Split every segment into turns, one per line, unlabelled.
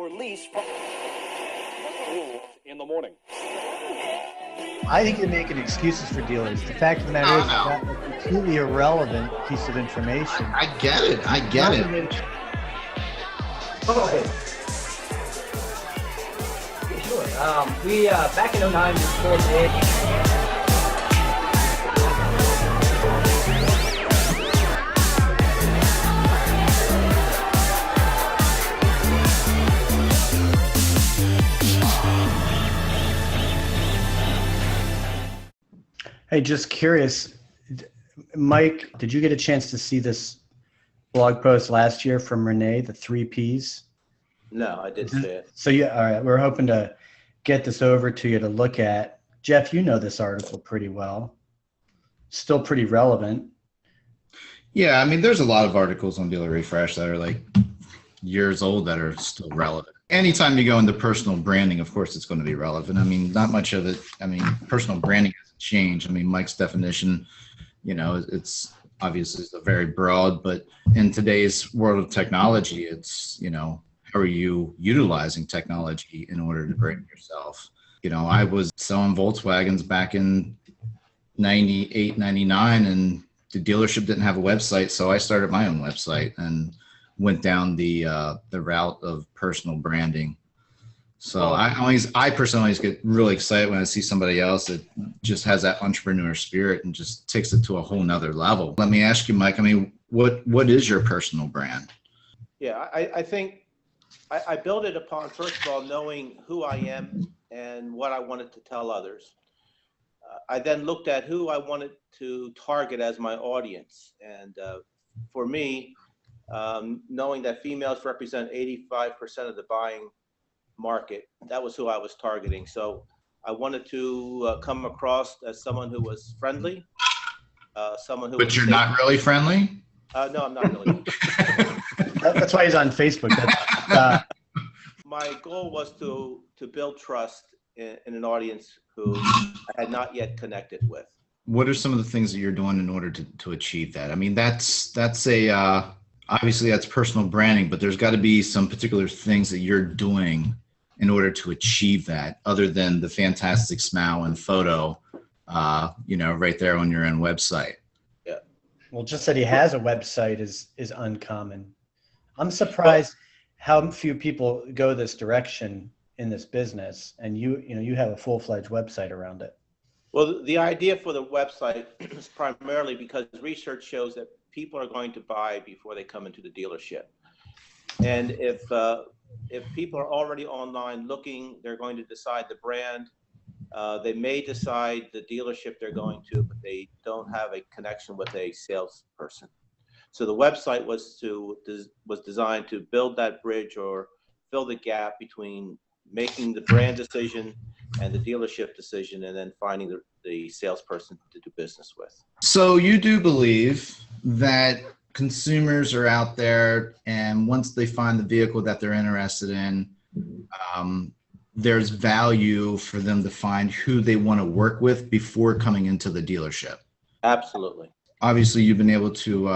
or lease from in the morning.
I think you're making excuses for dealers. The fact of the matter is that's a completely irrelevant piece of information.
I get it.
Oh, hey. Yeah, sure. We back in 09 we pulled in.
Hey, just curious, Mike, did you get a chance to see this blog post last year from Renee, the 3 Ps?
No, I didn't see it.
So yeah, all right, we're hoping to get this over to you to look at. Jeff, you know this article pretty well. Still pretty relevant.
Yeah, I mean, there's a lot of articles on Dealer Refresh that are like years old that are still relevant. Anytime you go into personal branding, of course, it's going to be relevant. I mean, not much of it. I mean, personal branding hasn't changed. I mean, Mike's definition, you know, it's obviously it's very broad, but in today's world of technology, it's, you know, how are you utilizing technology in order to brand yourself? You know, I was selling Volkswagens back in 98, 99, and the dealership didn't have a website. So I started my own website and went down the route of personal branding. So I personally always get really excited when I see somebody else that just has that entrepreneur spirit and just takes it to a whole nother level. Let me ask you, Mike, I mean, what is your personal brand?
Yeah, I think I built it upon, first of all, knowing who I am and what I wanted to tell others. I then looked at who I wanted to target as my audience. And for me, knowing that females represent 85% of the buying market, that was who I was targeting. So I wanted to come across as someone who was friendly, someone who.
But you're not really friendly?
No, I'm not really.
That's why he's on Facebook.
My goal was to build trust in an audience who I had not yet connected with.
What are some of the things that you're doing in order to achieve that? I mean, that's a obviously that's personal branding, but there's got to be some particular things that you're doing in order to achieve that, other than the fantastic smile and photo, you know, right there on your own website.
Yeah.
Well, just that he has a website is uncommon. I'm surprised how few people go this direction in this business, and you have a full-fledged website around it.
Well, the idea for the website is primarily because research shows that people are going to buy before they come into the dealership. And if people are already online looking, they're going to decide the brand. They may decide the dealership they're going to, but they don't have a connection with a salesperson. So the website was designed to build that bridge or fill the gap between making the brand decision and the dealership decision, and then finding the salesperson to do business with.
So you do believe that consumers are out there, and once they find the vehicle that they're interested in, there's value for them to find who they want to work with before coming into the dealership.
Absolutely.
Obviously, you've been able to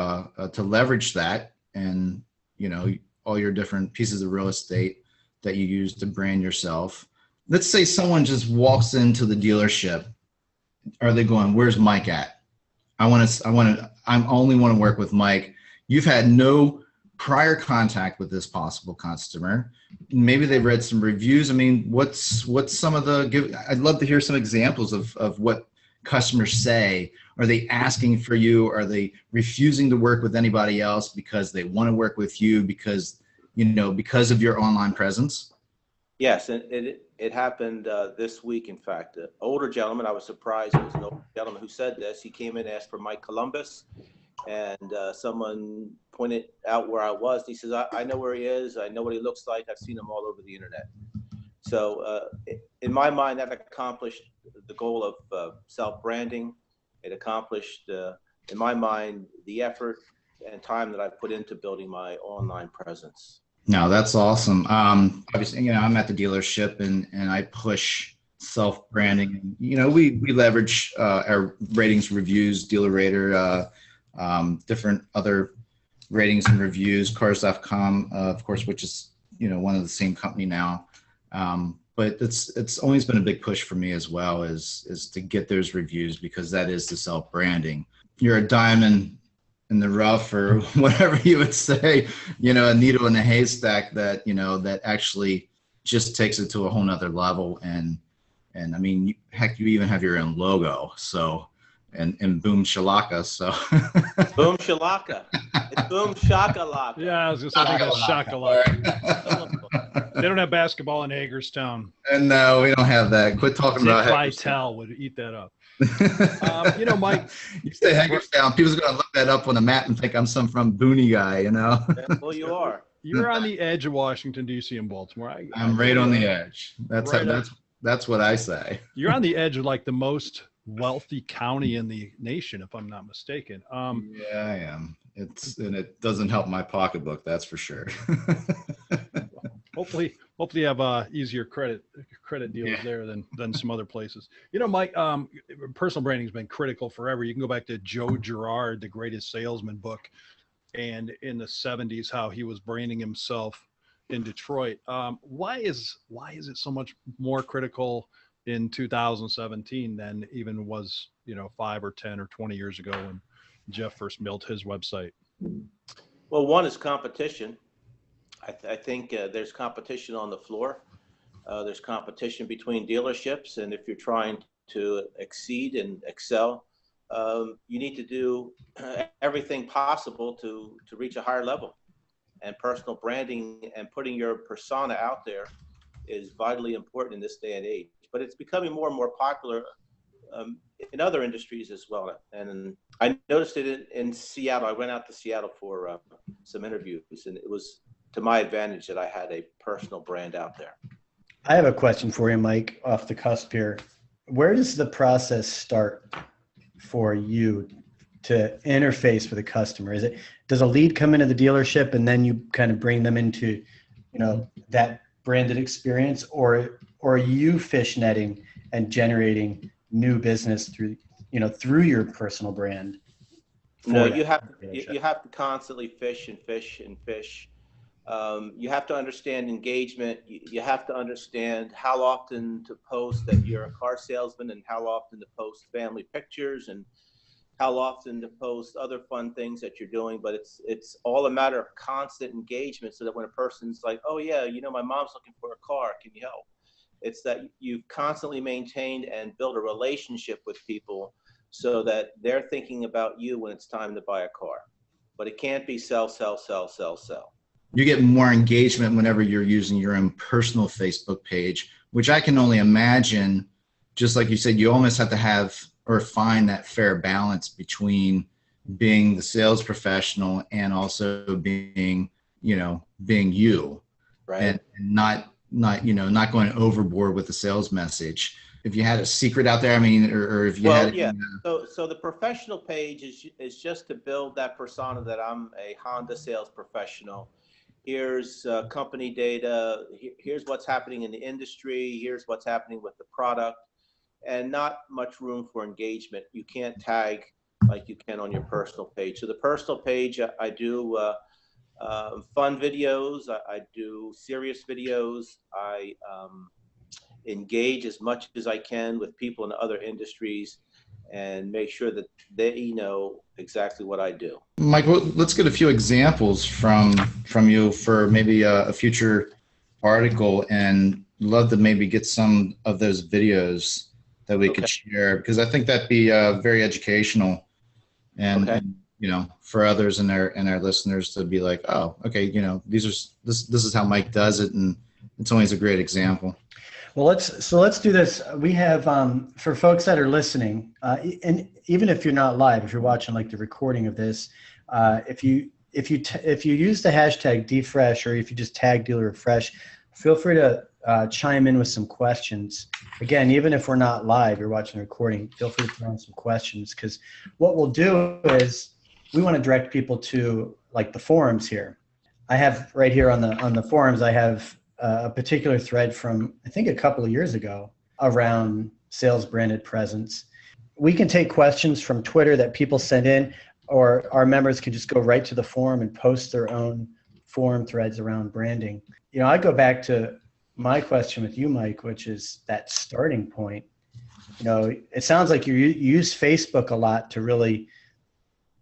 leverage that, and you know, all your different pieces of real estate that you use to brand yourself. Let's say someone just walks into the dealership. Are they going, "Where's Mike at? I only want to work with Mike." You've had no prior contact with this possible customer. Maybe they've read some reviews. I mean, what's some of I'd love to hear some examples of what customers say. Are they asking for you? Are they refusing to work with anybody else because they want to work with you because of your online presence?
Yes, and it happened this week. In fact, an older gentleman, I was surprised it was an older gentleman who said this. He came in and asked for Mike Columbus, and someone pointed out where I was. He says, I know where he is. I know what he looks like. I've seen him all over the internet. So in my mind, that accomplished the goal of self-branding. It accomplished, in my mind, the effort and time that I put into building my online presence.
No, that's awesome. Obviously, I'm at the dealership and I push self-branding. We leverage our ratings, reviews, DealerRater, different other ratings and reviews, cars.com, of course, which is, one of the same company now. But it's always been a big push for me as well is to get those reviews, because that is the self-branding. You're a diamond in the rough, or whatever you would say, a needle in a haystack that, that actually just takes it to a whole nother level. And I mean, heck, you even have your own logo. So, and boom shalaka. So
Boom shalaka. It's boom shakalaka.
Yeah, I was just thinking of shakalaka. They don't have basketball in Hagerstown.
And no, we don't have that. Quit talking about
Vital would eat that up. Mike,
you say Hagerstown, people's going to look that up on the map and think I'm some from boony guy,
Well, you are.
You're on the edge of Washington, D.C. and Baltimore.
I'm right on the edge. That's what I say.
You're on the edge of like the most wealthy county in the nation, if I'm not mistaken.
Yeah, I am. And it doesn't help my pocketbook, that's for sure.
Hopefully you have easier credit deals there than some other places. Mike, personal branding has been critical forever. You can go back to Joe Girard, the Greatest Salesman book, and in the 70s, how he was branding himself in Detroit. Why is it so much more critical in 2017 than even was 5 or 10 or 20 years ago when Jeff first built his website?
Well, one is competition. I think there's competition on the floor. There's competition between dealerships, and if you're trying to exceed and excel, you need to do everything possible to reach a higher level. And personal branding and putting your persona out there is vitally important in this day and age. But it's becoming more and more popular in other industries as well. And I noticed it in Seattle. I went out to Seattle for some interviews, and it was to my advantage that I had a personal brand out there.
I have a question for you, Mike, off the cusp here. Where does the process start for you to interface with a customer? Does a lead come into the dealership and then you kind of bring them into, that branded experience, or are you fishnetting and generating new business through your personal brand?
No, you have to constantly fish and fish and fish. You have to understand engagement. You have to understand how often to post that you're a car salesman, and how often to post family pictures, and how often to post other fun things that you're doing. But it's all a matter of constant engagement, so that when a person's like, oh yeah, my mom's looking for a car, can you help? It's that you've constantly maintained and built a relationship with people so that they're thinking about you when it's time to buy a car. But it can't be sell, sell, sell, sell, sell.
You get more engagement whenever you're using your own personal Facebook page, which I can only imagine, just like you said, you almost have to have or find that fair balance between being the sales professional and also being you,
right?
And not going overboard with the sales message. If you had a secret out there, or if you had.
Yeah. So the professional page is just to build that persona that I'm a Honda sales professional. Here's company data. Here's what's happening in the industry. Here's what's happening with the product, and not much room for engagement. You can't tag like you can on your personal page. So the personal page, I do fun videos. I do serious videos. I engage as much as I can with people in other industries and make sure that they know exactly what I do.
Mike, let's get a few examples from you for maybe a future article, and love to maybe get some of those videos that we could share, because I think that'd be very educational and for others and our listeners to be like, oh, okay, this is how Mike does it, and it's always a great example.
Well, let's do this. We have for folks that are listening, and even if you're not live, if you're watching like the recording of this, if you use the hashtag DFresh, or if you just tag DealerRefresh, feel free to chime in with some questions. Again, even if we're not live, you're watching the recording, feel free to throw in some questions, because what we'll do is we want to direct people to like the forums here. I have right here on the forums, I have a particular thread from, I think, a couple of years ago around sales branded presence. We can take questions from Twitter that people send in, or our members can just go right to the forum and post their own forum threads around branding. You know, I go back to my question with you, Mike, which is that starting point. You know, it sounds like you use Facebook a lot to really,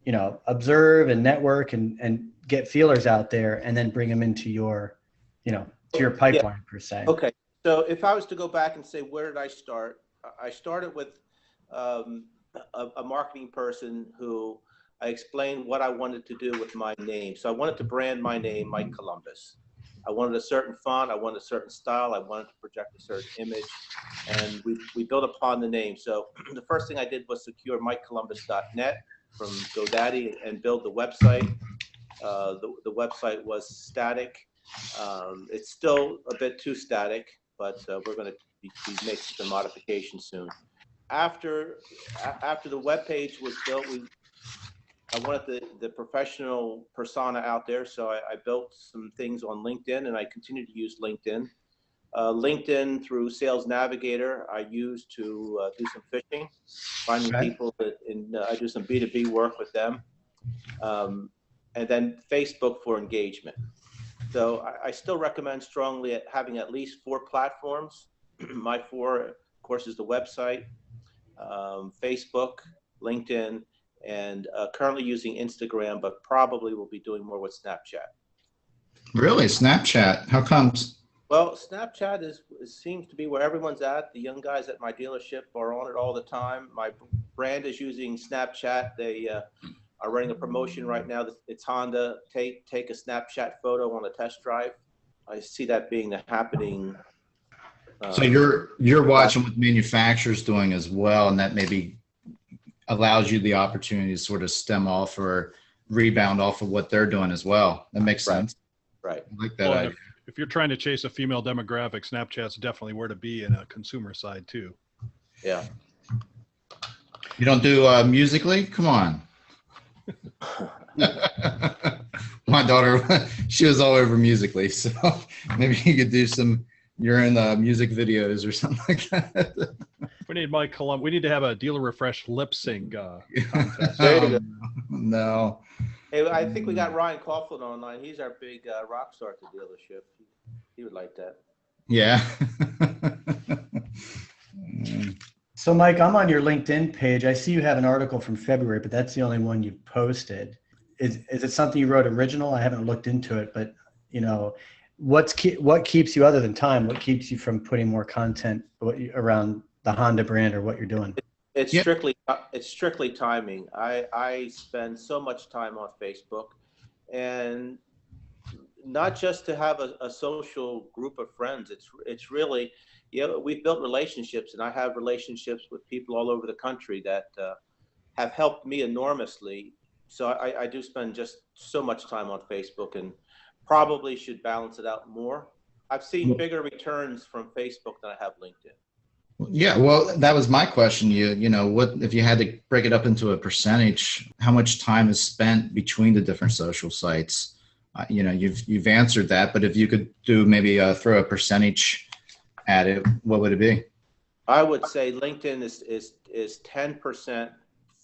you know, observe and network and get feelers out there and then bring them into your, you know, to your pipeline per se.
Okay. So if I was to go back and say, where did I start? I started with a marketing person who I explained what I wanted to do with my name. So I wanted to brand my name, Mike Columbus. I wanted a certain font, I wanted a certain style, I wanted to project a certain image, and we built upon the name. So the first thing I did was secure MikeColumbus.net from GoDaddy and build the website. The website was static. It's still a bit too static, but we're going to be making some modifications soon. After the web page was built, I wanted the professional persona out there, so I built some things on LinkedIn, and I continue to use LinkedIn. LinkedIn through Sales Navigator, I use to do some fishing, finding people I do some B2B work with them, and then Facebook for engagement. So I still recommend strongly having at least 4 platforms. My 4, of course, is the website, Facebook, LinkedIn, and currently using Instagram, but probably will be doing more with Snapchat.
Really? Snapchat? How comes?
Well, Snapchat seems to be where everyone's at. The young guys at my dealership are on it all the time. My brand is using Snapchat. They are running a promotion right now. It's Honda. Take a Snapchat photo on a test drive. I see that being happening.
So you're watching what manufacturers doing as well, and that maybe allows you the opportunity to sort of stem off or rebound off of what they're doing as well. That makes sense.
Right.
I like that idea.
If you're trying to chase a female demographic, Snapchat's definitely where to be in a consumer side too.
Yeah.
You don't do Musically? Come on. My daughter, she was all over Musically, so maybe you could do some. You're in the music videos or something like that.
We need Mike Columbus. We need to have a Dealer Refresh lip sync contest.
No.
Hey, I think we got Ryan Coughlin online. He's our big rock star at the dealership. He would like that.
Yeah.
So, Mike, I'm on your LinkedIn page. I see you have an article from February, but that's the only one you posted. Is it something you wrote original? I haven't looked into it, but you know, what keeps you, other than time, what keeps you from putting more content around the Honda brand or what you're doing?
It's strictly timing. I spend so much time on Facebook, and not just to have a social group of friends. It's really, you know, we've built relationships, and I have relationships with people all over the country that have helped me enormously. So I do spend just so much time on Facebook, and probably should balance it out more. I've seen bigger returns from Facebook than I have LinkedIn.
Yeah, well, that was my question. You know, what if you had to break it up into a percentage? How much time is spent between the different social sites? You know, you've answered that, but if you could do maybe throw a percentage at it, what would it be?
I would say LinkedIn is 10%.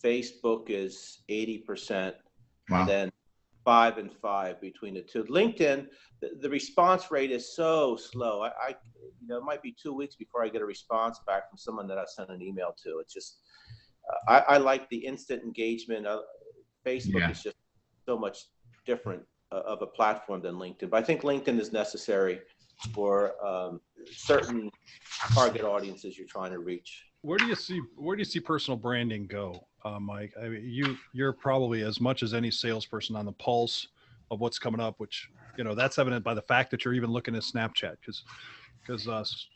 Facebook is 80%.
Wow.
And then 5 and 5 between the two. LinkedIn, the response rate is so slow. You know, it might be 2 weeks before I get a response back from someone that I sent an email to. It's just, I like the instant engagement. Facebook is just so much different of a platform than LinkedIn. But I think LinkedIn is necessary for certain target audiences you're trying to reach.
Where do you see personal branding go, Mike? I mean, you're probably as much as any salesperson on the pulse of what's coming up, which, you know, that's evident by the fact that you're even looking at Snapchat, because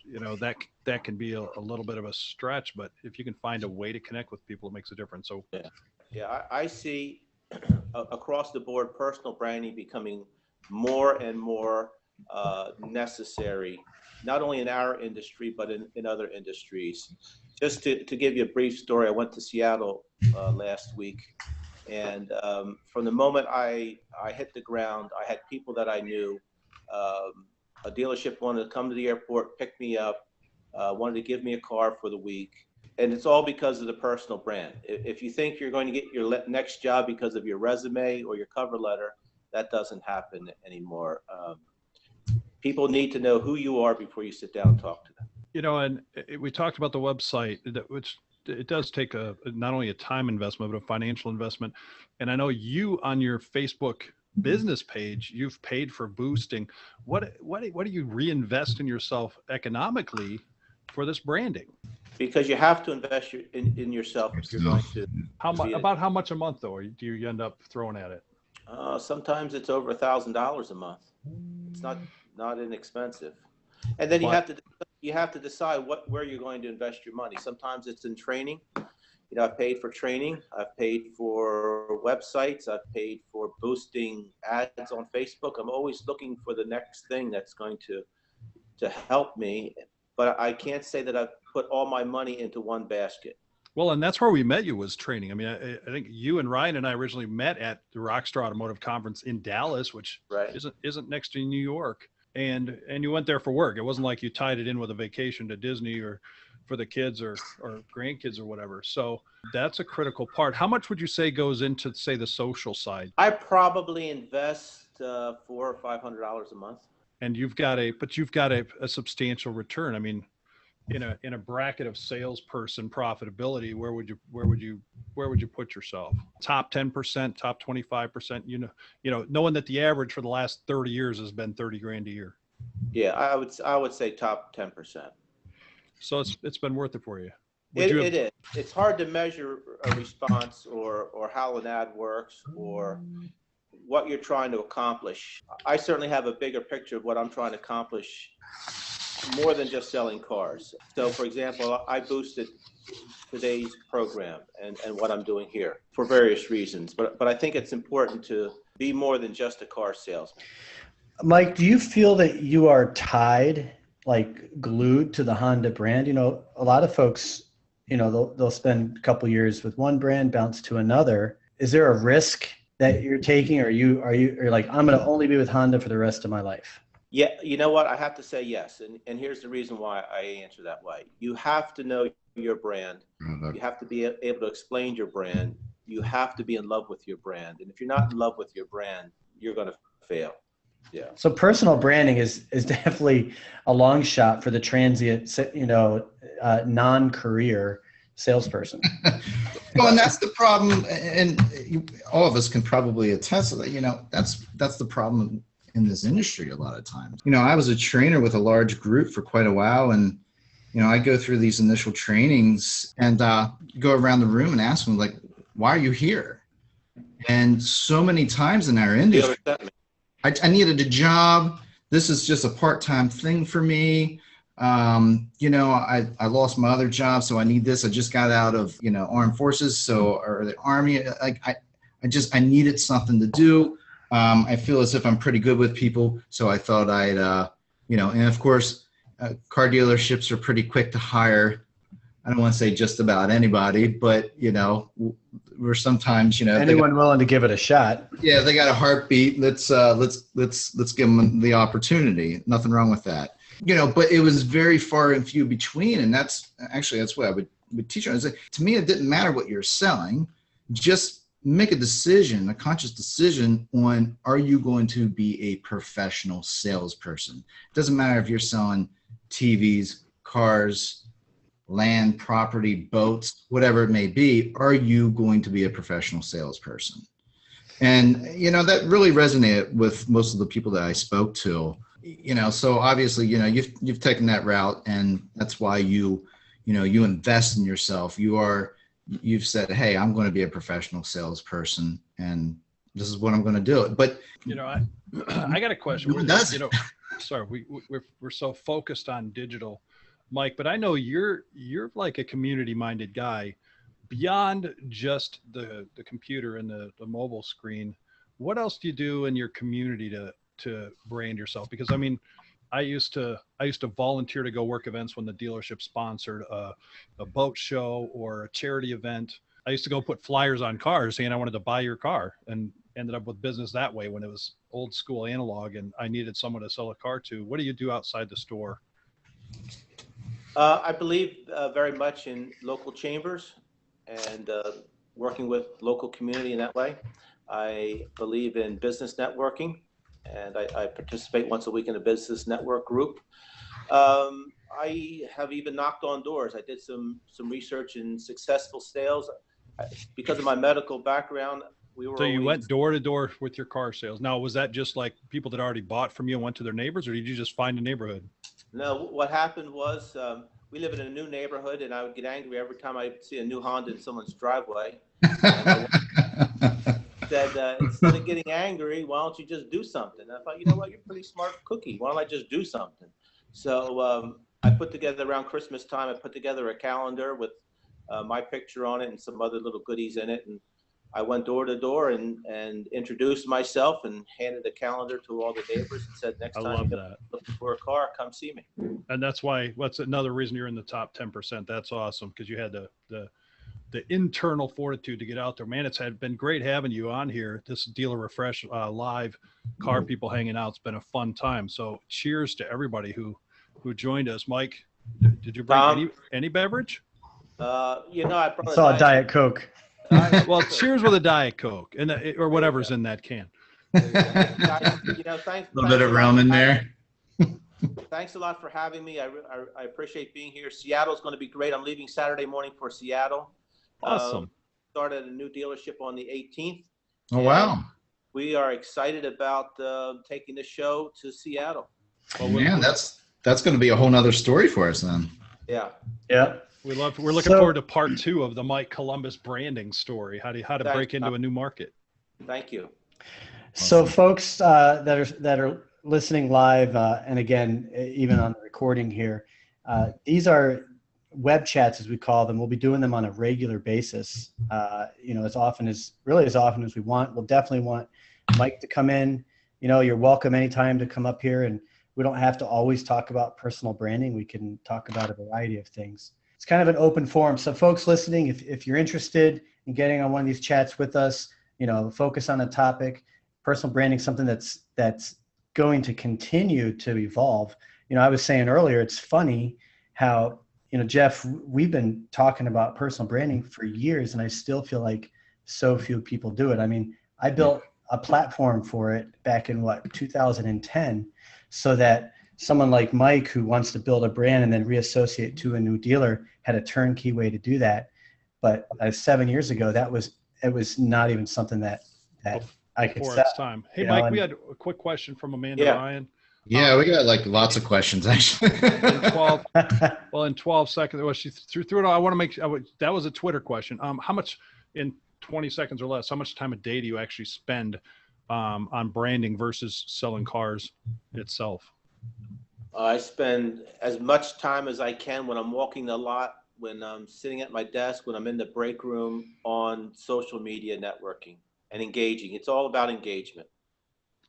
you know, that can be a little bit of a stretch, but if you can find a way to connect with people, it makes a difference. So
yeah, I see across the board personal branding becoming more and more necessary, not only in our industry, but in other industries. Just to give you a brief story, I went to Seattle last week, and from the moment I hit the ground, I had people that I knew. A dealership wanted to come to the airport, pick me up, wanted to give me a car for the week. And it's all because of the personal brand. If you think you're going to get your next job because of your resume or your cover letter, That doesn't happen anymore. People need to know who you are before you sit down and talk to them.
And we talked about the website, which it does take not only a time investment, but a financial investment. And I know you on your Facebook business page, you've paid for boosting. What do you reinvest in yourself economically for this branding?
Because you have to invest in yourself if you're going to.
How much a month though do you end up throwing at it?
Sometimes it's over $1,000 a month. It's not inexpensive. And then you have to decide where you're going to invest your money. Sometimes it's in training. I've paid for training. I've paid for websites. I've paid for boosting ads on Facebook. I'm always looking for the next thing that's going to help me. But I can't say that I've put all my money into one basket.
Well, and that's where we met you, was training. I mean, I think you and Ryan and I originally met at the Rockstar Automotive Conference in Dallas, which isn't next to New York. And you went there for work. It wasn't like you tied it in with a vacation to Disney or for the kids or grandkids or whatever. So that's a critical part. How much would you say goes into, say, the social side?
I probably invest $400 or $500 a month. And
you've got a substantial return. I mean, in a bracket of salesperson profitability, where would you put yourself? Top 10%, top 25%, knowing that the average for the last 30 years has been 30 grand a year.
Yeah, I would say top 10%.
So it's been worth it for you.
It is. It's hard to measure a response or how an ad works or what you're trying to accomplish. I certainly have a bigger picture of what I'm trying to accomplish, more than just selling cars. So, for example, I boosted today's program and what I'm doing here for various reasons. But I think it's important to be more than just a car salesman.
Mike, do you feel that you are tied, like glued to the Honda brand? A lot of folks, they'll spend a couple years with one brand, bounce to another. Is there a risk that you're taking, or are like, I'm going to only be with Honda for the rest of my life?
Yeah, you know what? I have to say yes. And here's the reason why I answer that way. You have to know your brand. You have to be able to explain your brand. You have to be in love with your brand. And if you're not in love with your brand, you're going to fail. Yeah. So
personal branding is definitely a long shot for the transient, non-career salesperson.
Well, and that's the problem. And all of us can probably attest to that. That's the problem in this industry a lot of times. I was a trainer with a large group for quite a while, and I go through these initial trainings and go around the room and ask them, like, why are you here? And so many times in our industry, I needed a job. This is just a part-time thing for me. I lost my other job, so I need this. I just got out of armed forces, or the Army. Like I needed something to do. I feel as if I'm pretty good with people, so I thought I'd, and of course, car dealerships are pretty quick to hire. I don't want to say just about anybody, but we're sometimes
anyone willing to give it a shot.
Yeah, they got a heartbeat. Let's give them the opportunity. Nothing wrong with that. But it was very far and few between, and that's what I would teach them. To me, it didn't matter what you're selling, just make a conscious decision on, are you going to be a professional salesperson? It doesn't matter if you're selling TVs, cars, land, property, boats, whatever it may be. Are you going to be a professional salesperson? And, that really resonated with most of the people that I spoke to, so obviously, you've taken that route, and that's why you invest in yourself. You've said, hey, I'm going to be a professional salesperson, and this is what I'm going to do. But
I got a question. Sorry, we're so focused on digital, Mike, but I know you're like a community-minded guy. Beyond just the computer and the mobile screen, what else do you do in your community to brand yourself? Because I used to volunteer to go work events when the dealership sponsored a boat show or a charity event. I used to go put flyers on cars saying I wanted to buy your car, and ended up with business that way when it was old school analog and I needed someone to sell a car to. What do you do outside the store?
I believe very much in local chambers and working with local community in that way. I believe in business networking, and I participate once a week in a business network group. I have even knocked on doors. I did some research in successful sales. Because of my medical background,
So you went door to door with your car sales. Now, was that just like people that already bought from you and went to their neighbors, or did you just find a neighborhood?
No, what happened was we live in a new neighborhood, and I would get angry every time I see a new Honda in someone's driveway. And I said, instead of getting angry, why don't you just do something? And I thought, you know what, you're a pretty smart cookie. Why don't I just do something? So I put together, around Christmas time, I put together a calendar with my picture on it and some other little goodies in it. And I went door to door and introduced myself and handed a calendar to all the neighbors and said, next time you're looking for a car, come see me.
And that's another reason you're in the top 10%. That's awesome, because you had the internal fortitude to get out there. Man, it's been great having you on here. This Dealer Refresh Live, car people hanging out. It's been a fun time. So cheers to everybody who joined us. Mike, did you bring any beverage?
You know, I
saw a Diet Coke.
Well, cheers with a Diet Coke or whatever's in that can.
You know, thanks.
A little bit of rum in there.
Thanks a lot for having me. I appreciate being here. Seattle's going to be great. I'm leaving Saturday morning for Seattle.
Awesome.
Started a new dealership on the 18th.
Oh, wow.
We are excited about taking the show to Seattle.
Well, man, that's going to be a whole nother story for us then.
Yeah.
Yeah.
We're looking forward to part 2 of the Mike Columbus branding story. How to break into a new market.
Thank you.
So folks that are listening live, and again, even on the recording here, these are web chats, as we call them. We'll be doing them on a regular basis, you know, as often as we want. We'll definitely want Mike to come in. You know, you're welcome anytime to come up here, and we don't have to always talk about personal branding. We can talk about a variety of things. It's kind of an open forum. So folks listening, if you're interested in getting on one of these chats with us, you know, focus on a topic. Personal branding, something that's going to continue to evolve. You know, I was saying earlier, it's funny how, you know, Jeff, we've been talking about personal branding for years, and I still feel like so few people do it. I mean, I built a platform for it back in 2010, so that someone like Mike, who wants to build a brand and then reassociate to a new dealer, had a turnkey way to do that. But 7 years ago, it was not even something that I could
before
set.
its time. Hey, Mike, we had a quick question from Amanda Ryan.
Yeah, we got like lots of questions actually.
in 12 seconds, well, she threw it all. I want to make sure that was a Twitter question. How much, in 20 seconds or less, how much time a day do you actually spend on branding versus selling cars itself?
I spend as much time as I can when I'm walking the lot, when I'm sitting at my desk, when I'm in the break room, on social media networking and engaging. It's all about engagement.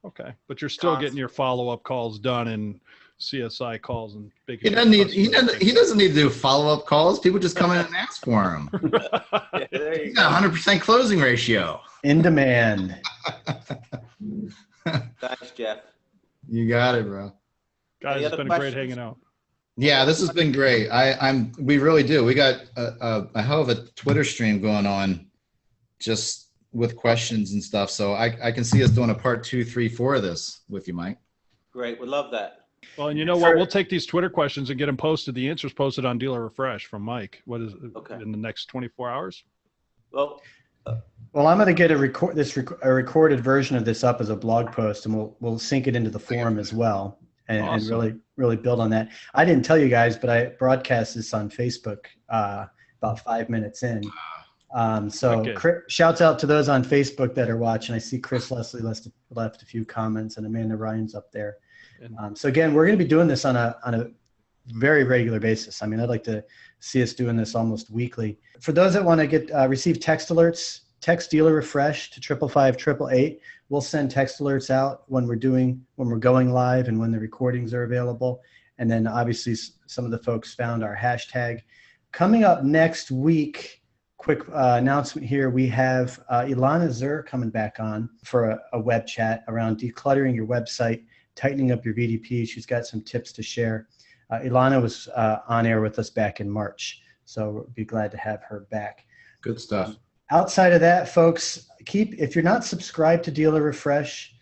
Okay, but you're still getting your follow-up calls done and CSI calls and big.
He doesn't need to do follow-up calls. People just come in and ask for him.
Yeah, there you go.
100% closing ratio.
In demand.
Thanks, Jeff.
You got it, bro.
Guys, it's been great hanging out.
Yeah, this has been great. We really do. We got a hell of a Twitter stream going on, just with questions and stuff. So I can see us doing a part 2, 3, 4 of this with you, Mike.
Great. Would love that.
Well, and you know what? We'll take these Twitter questions and get them posted. The answers posted on Dealer Refresh from Mike. What is in the next 24 hours?
Well,
I'm going to get a recorded version of this up as a blog post, and we'll sync it into the forum as well, and really build on that. I didn't tell you guys, but I broadcast this on Facebook about 5 minutes in. Shouts out to those on Facebook that are watching. I see Chris Leslie left a few comments, and Amanda Ryan's up there. So again, we're going to be doing this on a very regular basis. I mean, I'd like to see us doing this almost weekly. For those that want to receive text alerts, text Dealer Refresh to 555-888. We'll send text alerts out when we're going live and when the recordings are available. And then obviously some of the folks found our hashtag. Coming up next week, quick announcement here. We have Ilana Zur coming back on for a web chat around decluttering your website, tightening up your VDP. She's got some tips to share. Ilana was on air with us back in March, so we'll be glad to have her back.
Good stuff.
outside of that, folks, if you're not subscribed to Dealer Refresh,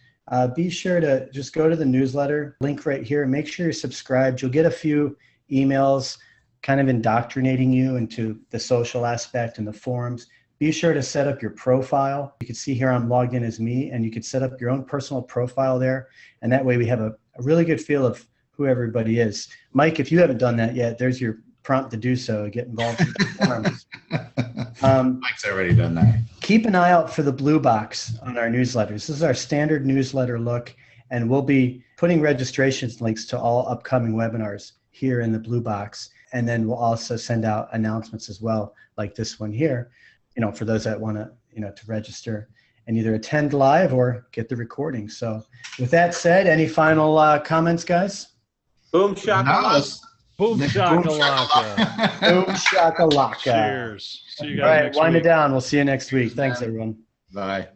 be sure to just go to the newsletter link right here and make sure you're subscribed. You'll get a few emails kind of indoctrinating you into the social aspect and the forums. Be sure to set up your profile. You can see here I'm logged in as me, and you can set up your own personal profile there. And that way we have a really good feel of who everybody is. Mike, if you haven't done that yet, there's your prompt to do so. Get involved in the forums.
Mike's already done that.
Keep an eye out for the blue box on our newsletters. This is our standard newsletter look, and we'll be putting registrations links to all upcoming webinars here in the blue box. And then we'll also send out announcements as well, like this one here, for those that want to, to register and either attend live or get the recording. So with that said, any final comments, guys?
Boom shakalaka.
Boom shakalaka.
Boom shakalaka.
Cheers. See you guys
All right,
next
wind
week.
it down. We'll see you next week. Thanks, everyone.
Bye.